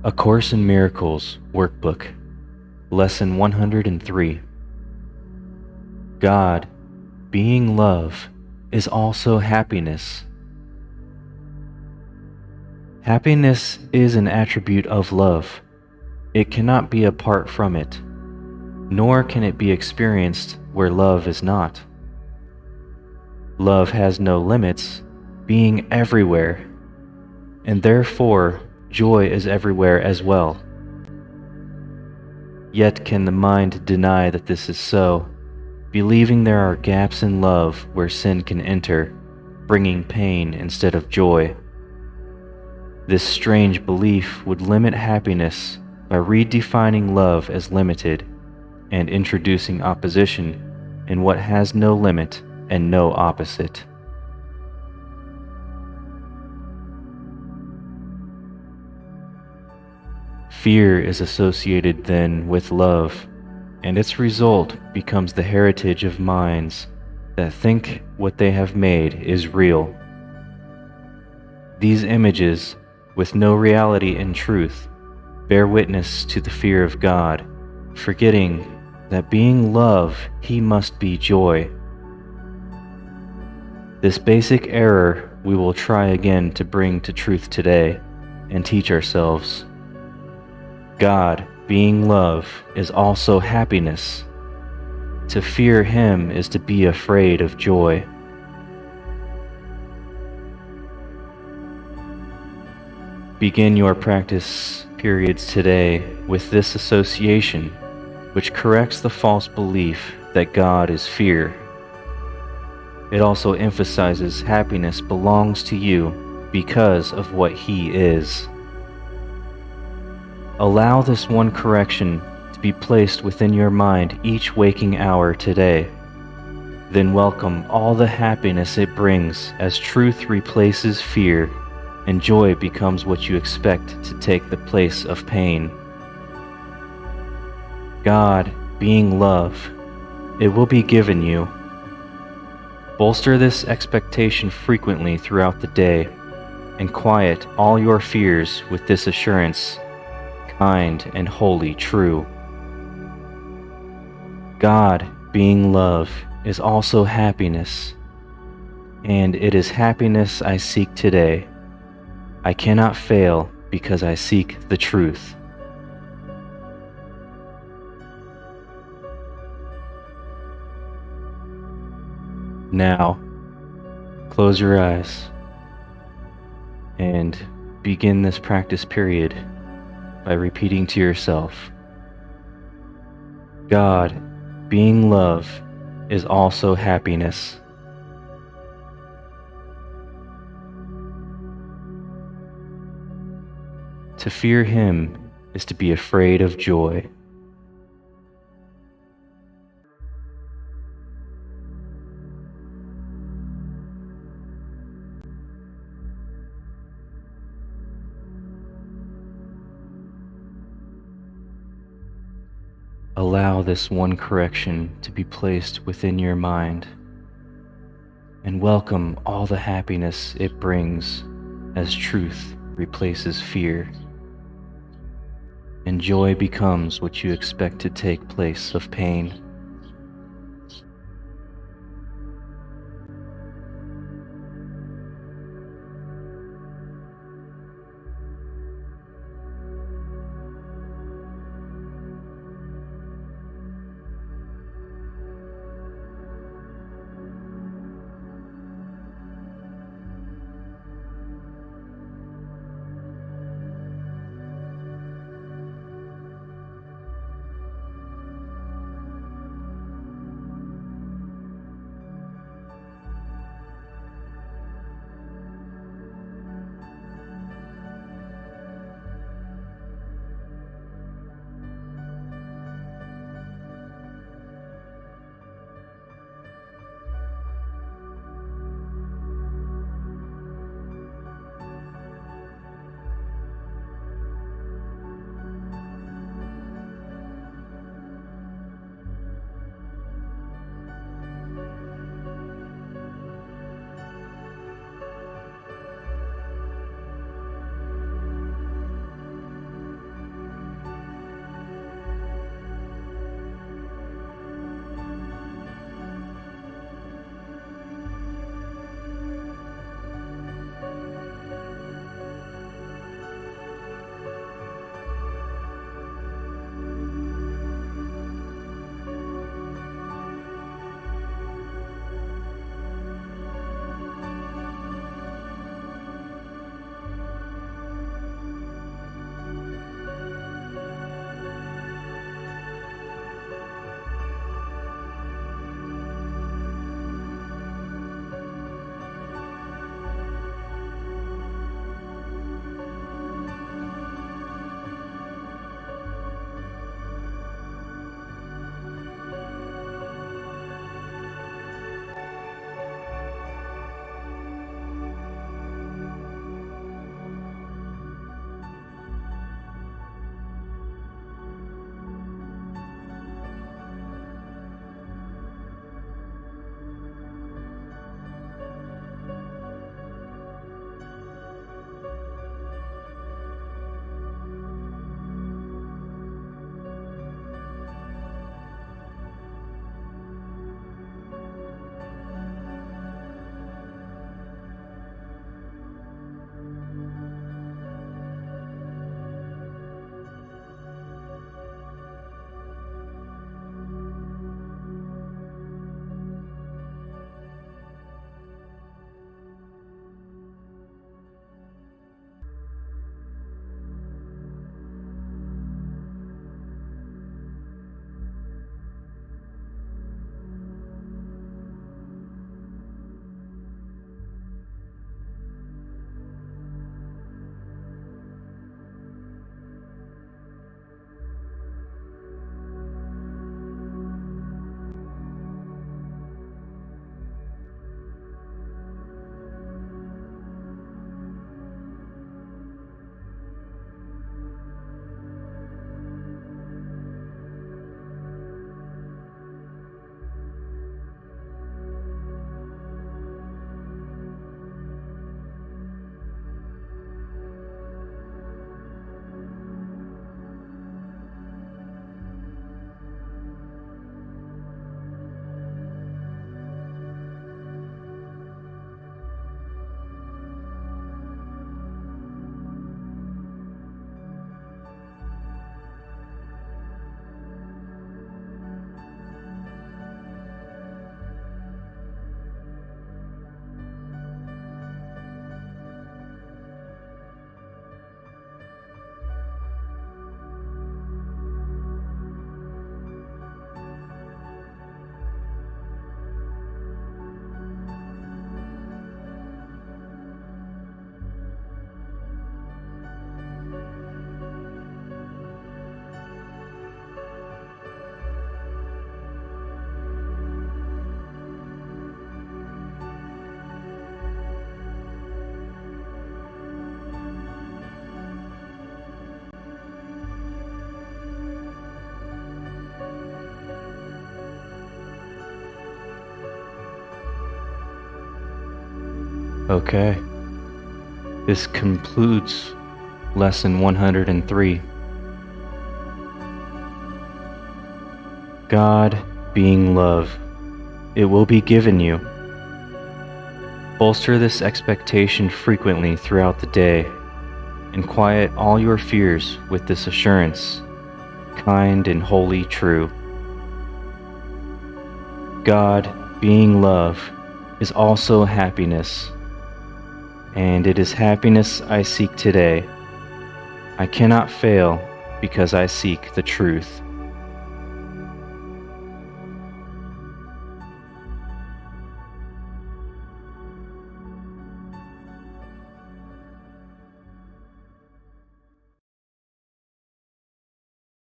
A Course in Miracles Workbook, Lesson 103. God, being love, is also happiness. Happiness is an attribute of love. It cannot be apart from it, nor can it be experienced where love is not. Love has no limits, being everywhere, and therefore joy is everywhere as well. Yet can the mind deny that this is so, believing there are gaps in love where sin can enter, bringing pain instead of joy. This strange belief would limit happiness by redefining love as limited and introducing opposition in what has no limit and no opposite. Fear is associated then with love, and its result becomes the heritage of minds that think what they have made is real. These images, with no reality in truth, bear witness to the fear of God, forgetting that being love, He must be joy. This basic error we will try again to bring to truth today and teach ourselves. God, being love, is also happiness. To fear Him is to be afraid of joy. Begin your practice periods today with this association, which corrects the false belief that God is fear. It also emphasizes happiness belongs to you because of what He is. Allow this one correction to be placed within your mind each waking hour today. Then welcome all the happiness it brings as truth replaces fear and joy becomes what you expect to take the place of pain. God, being love, it will be given you. Bolster this expectation frequently throughout the day and quiet all your fears with this assurance, kind and wholly true. God, being love, is also happiness, and it is happiness I seek today. I cannot fail because I seek the truth. Now, close your eyes and begin this practice period by repeating to yourself, God, being love, is also happiness. To fear Him is to be afraid of joy. Allow this one correction to be placed within your mind, and welcome all the happiness it brings as truth replaces fear, and joy becomes what you expect to take place of pain. Okay. This concludes Lesson 103. God being love, it will be given you. Bolster this expectation frequently throughout the day, and quiet all your fears with this assurance, kind and wholly true. God, being love, is also happiness, and it is happiness I seek today. I cannot fail because I seek the truth.